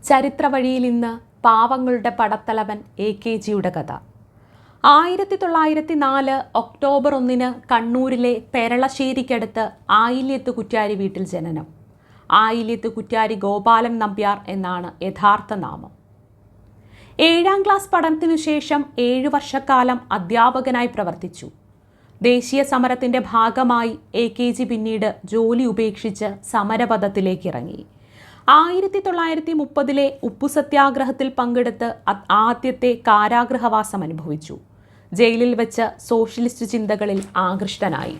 ചരിത്ര വഴിയിൽ ഇന്ന് പാവങ്ങളുടെ പടത്തലവൻ AKGയുടെ കഥ. 1904 ഒക്ടോബർ 1 കണ്ണൂരിലെ പെരളശ്ശേരിക്കടുത്ത് ആയില്യത്ത് കുറ്റ്യാരി വീട്ടിൽ ജനനം. ആയില്യത്ത് കുറ്റ്യാരി ഗോപാലൻ നമ്പ്യാർ എന്നാണ് യഥാർത്ഥ നാമം. 7ാം ക്ലാസ് പഠനത്തിനു ശേഷം 7 വർഷക്കാലം അധ്യാപകനായി പ്രവർത്തിച്ചു. ദേശീയ സമരത്തിൻ്റെ ഭാഗമായി AKG പിന്നീട് ജോലി ഉപേക്ഷിച്ച് സമരപഥത്തിലേക്ക് ഇറങ്ങി. 1930 ഉപ്പു സത്യാഗ്രഹത്തിൽ പങ്കെടുത്ത് ആദ്യത്തെ കാരാഗൃഹവാസം അനുഭവിച്ചു. ജയിലിൽ വെച്ച് സോഷ്യലിസ്റ്റ് ചിന്തകളിൽ ആകൃഷ്ടനായി.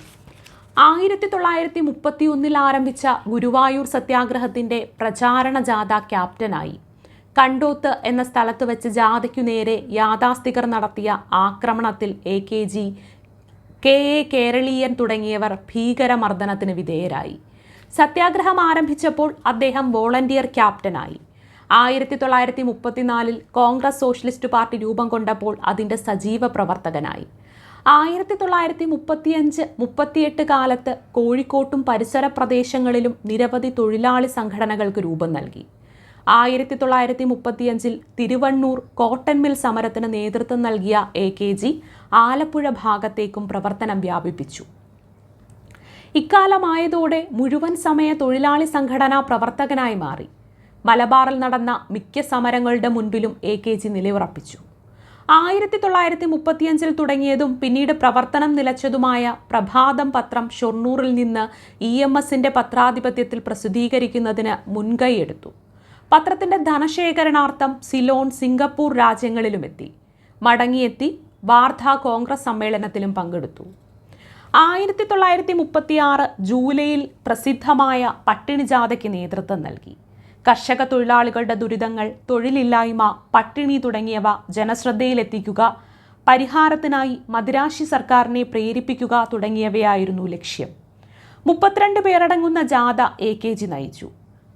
1931 ആരംഭിച്ച ഗുരുവായൂർ സത്യാഗ്രഹത്തിൻ്റെ പ്രചാരണ ജാഥ ക്യാപ്റ്റനായി. കണ്ടോത്ത് എന്ന സ്ഥലത്ത് വെച്ച് ജാഥയ്ക്കു നേരെ യാഥാസ്ഥികർ നടത്തിയ ആക്രമണത്തിൽ AKG, KA കേരളീയൻ തുടങ്ങിയവർ ഭീകരമർദ്ദനത്തിന് വിധേയരായി. സത്യാഗ്രഹം ആരംഭിച്ചപ്പോൾ അദ്ദേഹം വോളണ്ടിയർ ക്യാപ്റ്റനായി. 1934 കോൺഗ്രസ് സോഷ്യലിസ്റ്റ് പാർട്ടി രൂപം കൊണ്ടപ്പോൾ അതിൻ്റെ സജീവ പ്രവർത്തകനായി. 1935-38 കാലത്ത് കോഴിക്കോട്ടും പരിസര പ്രദേശങ്ങളിലും നിരവധി തൊഴിലാളി സംഘടനകൾക്ക് രൂപം നൽകി. 1935 തിരുവണ്ണൂർ കോട്ടൺ മിൽ സമരത്തിന് നേതൃത്വം നൽകിയ AKG ആലപ്പുഴ ഭാഗത്തേക്കും പ്രവർത്തനം വ്യാപിപ്പിച്ചു. ഇക്കാലമായതോടെ മുഴുവൻ സമയ തൊഴിലാളി സംഘടനാ പ്രവർത്തകനായി മാറി. മലബാറിൽ നടന്ന മിക്ക സമരങ്ങളുടെ മുൻപിലും AKG നിലയുറപ്പിച്ചു. 1935 തുടങ്ങിയതും പിന്നീട് പ്രവർത്തനം നിലച്ചതുമായ പ്രഭാതം പത്രം ഷൊർണൂറിൽ നിന്ന് EMSന്റെ പത്രാധിപത്യത്തിൽ പ്രസിദ്ധീകരിക്കുന്നതിന് മുൻകൈയെടുത്തു. പത്രത്തിൻ്റെ ധനശേഖരണാർത്ഥം സിലോൺ, സിംഗപ്പൂർ രാജ്യങ്ങളിലുമെത്തി. മടങ്ങിയെത്തി വാർധ കോൺഗ്രസ് സമ്മേളനത്തിലും പങ്കെടുത്തു. 1936 ജൂലൈയിൽ പ്രസിദ്ധമായ പട്ടിണി ജാഥയ്ക്ക് നേതൃത്വം നൽകി. കർഷക തൊഴിലാളികളുടെ ദുരിതങ്ങൾ, തൊഴിലില്ലായ്മ, പട്ടിണി തുടങ്ങിയവ ജനശ്രദ്ധയിലെത്തിക്കുക, പരിഹാരത്തിനായി മദിരാശി സർക്കാരിനെ പ്രേരിപ്പിക്കുക തുടങ്ങിയവയായിരുന്നു ലക്ഷ്യം. 32 പേരടങ്ങുന്ന ജാഥ AKG നയിച്ചു.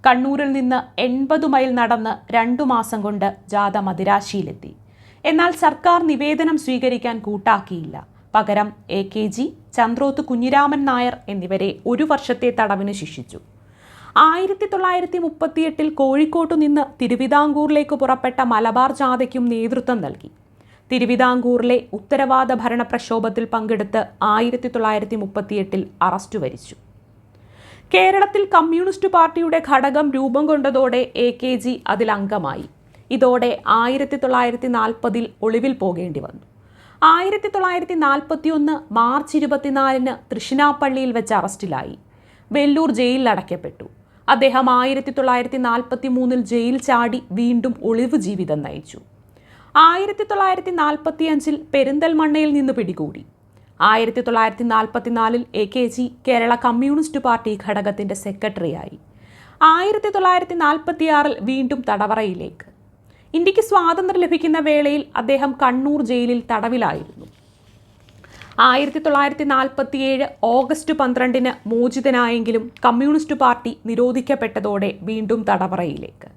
കണ്ണൂരിൽ നിന്ന് 80 മൈൽ നടന്ന് 2 മാസം കൊണ്ട് ജാഥ മദിരാശിയിലെത്തി. എന്നാൽ സർക്കാർ നിവേദനം സ്വീകരിക്കാൻ കൂട്ടാക്കിയില്ല. പകരം AKG, ചന്ദ്രോത്ത് കുഞ്ഞിരാമൻ നായർ എന്നിവരെ 1 വർഷത്തെ തടവിന് ശിക്ഷിച്ചു. 1938 കോഴിക്കോട്ടു നിന്ന് തിരുവിതാംകൂറിലേക്ക് പുറപ്പെട്ട മലബാർ ജാഥയ്ക്കും നേതൃത്വം നൽകി. തിരുവിതാംകൂറിലെ ഉത്തരവാദ ഭരണ പ്രക്ഷോഭത്തിൽ പങ്കെടുത്ത് 1938 അറസ്റ്റ് വരിച്ചു. കേരളത്തിൽ കമ്മ്യൂണിസ്റ്റ് പാർട്ടിയുടെ ഘടകം രൂപം കൊണ്ടതോടെ AKG അതിൽ അംഗമായി. ഇതോടെ 1940 ഒളിവിൽ പോകേണ്ടി വന്നു. 1941 മാർച്ച് 24 തൃശ്ശിനാപ്പള്ളിയിൽ വെച്ച് അറസ്റ്റിലായി. വെല്ലൂർ ജയിലിൽ അടയ്ക്കപ്പെട്ടു. അദ്ദേഹം 1943 ജയിൽ ചാടി വീണ്ടും ഒളിവ് ജീവിതം നയിച്ചു. 1945 പെരിന്തൽമണ്ണയിൽ നിന്ന് പിടികൂടി. 1944 AKG കേരള കമ്മ്യൂണിസ്റ്റ് പാർട്ടി ഘടകത്തിൻ്റെ സെക്രട്ടറിയായി. 1946 വീണ്ടും തടവറയിലേക്ക്. ഇന്ത്യക്ക് സ്വാതന്ത്ര്യം ലഭിക്കുന്ന വേളയിൽ അദ്ദേഹം കണ്ണൂർ ജയിലിൽ തടവിലായിരുന്നു. 1947 ഓഗസ്റ്റ് 12 മോചിതനായെങ്കിലും കമ്മ്യൂണിസ്റ്റ് പാർട്ടി നിരോധിക്കപ്പെട്ടതോടെ വീണ്ടും തടവറയിലേക്ക്.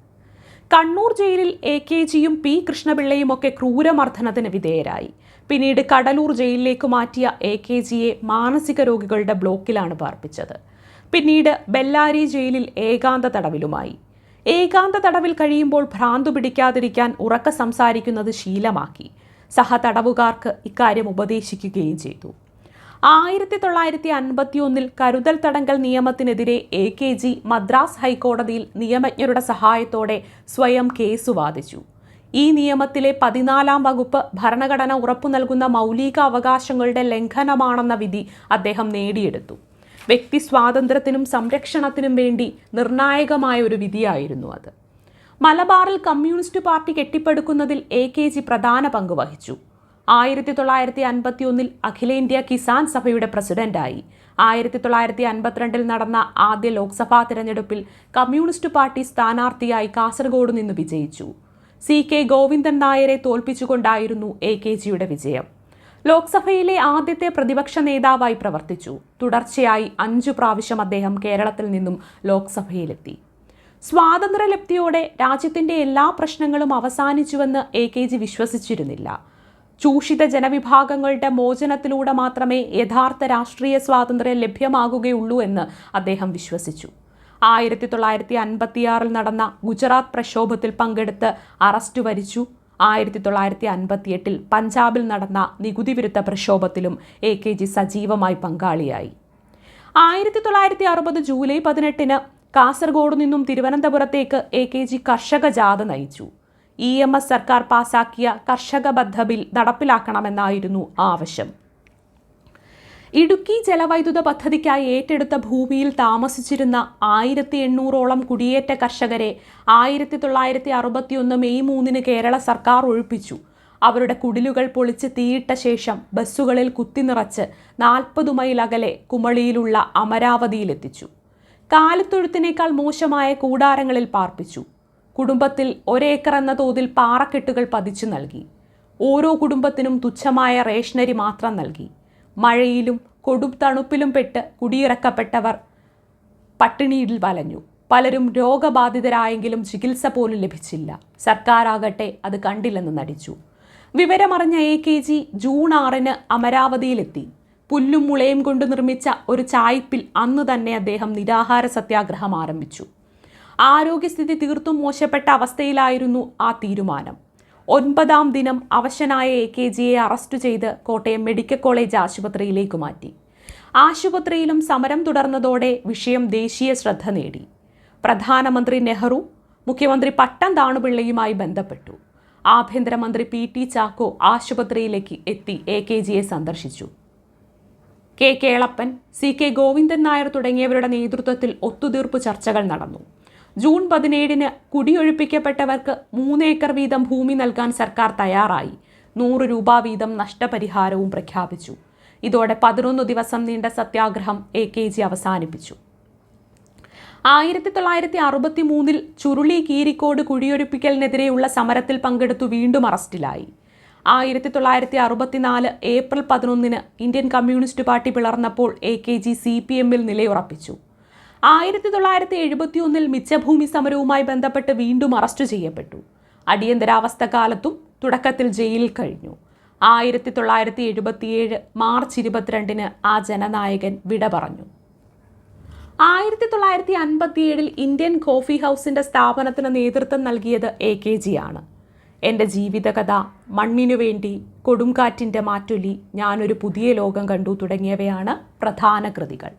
കണ്ണൂർ ജയിലിൽ AKGയും P കൃഷ്ണപിള്ളയുമൊക്കെ ക്രൂരമർദ്ദനത്തിന് വിധേയരായി. പിന്നീട് കടലൂർ ജയിലിലേക്ക് മാറ്റിയ AKGയെ മാനസിക രോഗികളുടെ ബ്ലോക്കിലാണ് പാർപ്പിച്ചത്. പിന്നീട് ബെല്ലാരി ജയിലിൽ ഏകാന്ത തടവിലുമായി. ഏകാന്ത തടവിൽ കഴിയുമ്പോൾ ഭ്രാന്തു പിടിക്കാതിരിക്കാൻ ഉറക്ക സംസാരിക്കുന്നത് ശീലമാക്കി. സഹതടവുകാർക്ക് ഇക്കാര്യം ഉപദേശിക്കുകയും ചെയ്തു. 1951 കരുതൽ തടങ്കൽ നിയമത്തിനെതിരെ AKG മദ്രാസ് ഹൈക്കോടതിയിൽ നിയമജ്ഞരുടെ സഹായത്തോടെ സ്വയം കേസ് വാദിച്ചു. ഈ നിയമത്തിലെ 14ാം വകുപ്പ് ഭരണഘടന ഉറപ്പു നൽകുന്ന മൗലിക അവകാശങ്ങളുടെ ലംഘനമാണെന്ന വിധി അദ്ദേഹം നേടിയെടുത്തു. വ്യക്തി സ്വാതന്ത്ര്യത്തിനും സംരക്ഷണത്തിനും വേണ്ടി നിർണായകമായ ഒരു വിധിയായിരുന്നു അത്. മലബാറിൽ കമ്മ്യൂണിസ്റ്റ് പാർട്ടി കെട്ടിപ്പടുക്കുന്നതിൽ AKG പ്രധാന പങ്ക് വഹിച്ചു. 1951 അഖിലേന്ത്യാ കിസാൻ സഭയുടെ പ്രസിഡന്റായി. 1952 നടന്ന ആദ്യ ലോക്സഭാ തിരഞ്ഞെടുപ്പിൽ കമ്മ്യൂണിസ്റ്റ് പാർട്ടി സ്ഥാനാർത്ഥിയായി കാസർഗോഡ് നിന്ന് വിജയിച്ചു. CK ഗോവിന്ദൻ നായരെ തോൽപ്പിച്ചുകൊണ്ടായിരുന്നു AKGയുടെ വിജയം. ലോക്സഭയിലെ ആദ്യത്തെ പ്രതിപക്ഷ നേതാവായി പ്രവർത്തിച്ചു. തുടർച്ചയായി 5 പ്രാവശ്യം അദ്ദേഹം കേരളത്തിൽ നിന്നും ലോക്സഭയിലെത്തി. സ്വാതന്ത്ര്യലബ്ധിയോടെ രാജ്യത്തിൻ്റെ എല്ലാ പ്രശ്നങ്ങളും അവസാനിച്ചുവെന്ന് AKG വിശ്വസിച്ചിരുന്നില്ല. ചൂഷിത ജനവിഭാഗങ്ങളുടെ മോചനത്തിലൂടെ മാത്രമേ യഥാർത്ഥ രാഷ്ട്രീയ സ്വാതന്ത്ര്യം ലഭ്യമാകുകയുള്ളൂ എന്ന് അദ്ദേഹം വിശ്വസിച്ചു. 1956 നടന്ന ഗുജറാത്ത് പ്രക്ഷോഭത്തിൽ പങ്കെടുത്ത് അറസ്റ്റ് വരിച്ചു. 1958 പഞ്ചാബിൽ നടന്ന നികുതി വിരുദ്ധ പ്രക്ഷോഭത്തിലും AKG സജീവമായി പങ്കാളിയായി. 1960 ജൂലൈ 18 കാസർഗോഡ് നിന്നും തിരുവനന്തപുരത്തേക്ക് AKG കർഷക ജാഥ നയിച്ചു. EMS സർക്കാർ പാസാക്കിയ കർഷക ബദ്ധ ബിൽ നടപ്പിലാക്കണമെന്നായിരുന്നു ആവശ്യം. ഇടുക്കി ജലവൈദ്യുത പദ്ധതിക്കായി ഏറ്റെടുത്ത ഭൂമിയിൽ താമസിച്ചിരുന്ന 1800ഓളം കുടിയേറ്റ കർഷകരെ 1961 മെയ് 3 കേരള സർക്കാർ ഒഴിപ്പിച്ചു. അവരുടെ കുടിലുകൾ പൊളിച്ച് തീയിട്ട ശേഷം ബസ്സുകളിൽ കുത്തിനിറച്ച് 40 മൈൽ അകലെ കുമളിയിലുള്ള അമരാവതിയിലെത്തിച്ചു. കാലിത്തൊഴുത്തിനേക്കാൾ മോശമായ കൂടാരങ്ങളിൽ പാർപ്പിച്ചു. കുടുംബത്തിൽ 1 ഏക്കർ എന്ന തോതിൽ പാറക്കെട്ടുകൾ പതിച്ചു നൽകി. ഓരോ കുടുംബത്തിനും തുച്ഛമായ റേഷനരി മാത്രം നൽകി. മഴയിലും കൊടും തണുപ്പിലും പെട്ട് കുടിയിറക്കപ്പെട്ടവർ പട്ടിണിയിൽ വലഞ്ഞു. പലരും രോഗബാധിതരായെങ്കിലും ചികിത്സ പോലും ലഭിച്ചില്ല. സർക്കാരാകട്ടെ അത് കണ്ടില്ലെന്ന് നടിച്ചു. വിവരമറിഞ്ഞ AKG ജൂൺ 6 അമരാവതിയിലെത്തി. പുല്ലും മുളയും കൊണ്ട് നിർമ്മിച്ച ഒരു ചായ്പിൽ അന്ന് തന്നെ അദ്ദേഹം നിരാഹാര സത്യാഗ്രഹം ആരംഭിച്ചു. ആരോഗ്യസ്ഥിതി തീർത്തും മോശപ്പെട്ട അവസ്ഥയിലായിരുന്നു ആ തീരുമാനം. 9ാം ദിനം അവശനായ AKGയെ അറസ്റ്റ് ചെയ്ത് കോട്ടയം മെഡിക്കൽ കോളേജ് ആശുപത്രിയിലേക്ക് മാറ്റി. ആശുപത്രിയിലും സമരം തുടർന്നതോടെ വിഷയം ദേശീയ ശ്രദ്ധ നേടി. പ്രധാനമന്ത്രി നെഹ്റു മുഖ്യമന്ത്രി പട്ടം താണുപിള്ളയുമായി ബന്ധപ്പെട്ടു. ആഭ്യന്തരമന്ത്രി PT ചാക്കോ ആശുപത്രിയിലേക്ക് എത്തി AKGയെ സന്ദർശിച്ചു. K കേളപ്പൻ, CK ഗോവിന്ദൻ നായർ തുടങ്ങിയവരുടെ നേതൃത്വത്തിൽ ഒത്തുതീർപ്പ് ചർച്ചകൾ നടന്നു. ജൂൺ 17 കുടിയൊഴിപ്പിക്കപ്പെട്ടവർക്ക് 3 ഏക്കർ വീതം ഭൂമി നൽകാൻ സർക്കാർ തയ്യാറായി. 100 രൂപ വീതം നഷ്ടപരിഹാരവും പ്രഖ്യാപിച്ചു. ഇതോടെ 11 ദിവസം നീണ്ട സത്യാഗ്രഹം AKG അവസാനിപ്പിച്ചു. 1963 ചുരുളി കീരിക്കോട് കുടിയൊഴിപ്പിക്കലിനെതിരെയുള്ള സമരത്തിൽ പങ്കെടുത്തു വീണ്ടും അറസ്റ്റിലായി. 1964 ഏപ്രിൽ 11 ഇന്ത്യൻ കമ്മ്യൂണിസ്റ്റ് പാർട്ടി പിളർന്നപ്പോൾ AKG CPM-ൽ നിലയുറപ്പിച്ചു. 1971 മിച്ചഭൂമി സമരവുമായി ബന്ധപ്പെട്ട് വീണ്ടും അറസ്റ്റ് ചെയ്യപ്പെട്ടു. അടിയന്തരാവസ്ഥ കാലത്തും തുടക്കത്തിൽ ജയിലിൽ കഴിഞ്ഞു. 1977 മാർച്ച് 22 ആ ജനനായകൻ വിട പറഞ്ഞു. 1957 ഇന്ത്യൻ കോഫി ഹൗസിന്റെ സ്ഥാപനത്തിന് നേതൃത്വം നൽകിയത് AKG ആണ്. എൻ്റെ ജീവിതകഥ, മണ്ണിനു വേണ്ടി, കൊടുങ്കാറ്റിൻ്റെ മാറ്റൊലി, ഞാനൊരു പുതിയ ലോകം കണ്ടു തുടങ്ങിയവയാണ് പ്രധാന കൃതികൾ.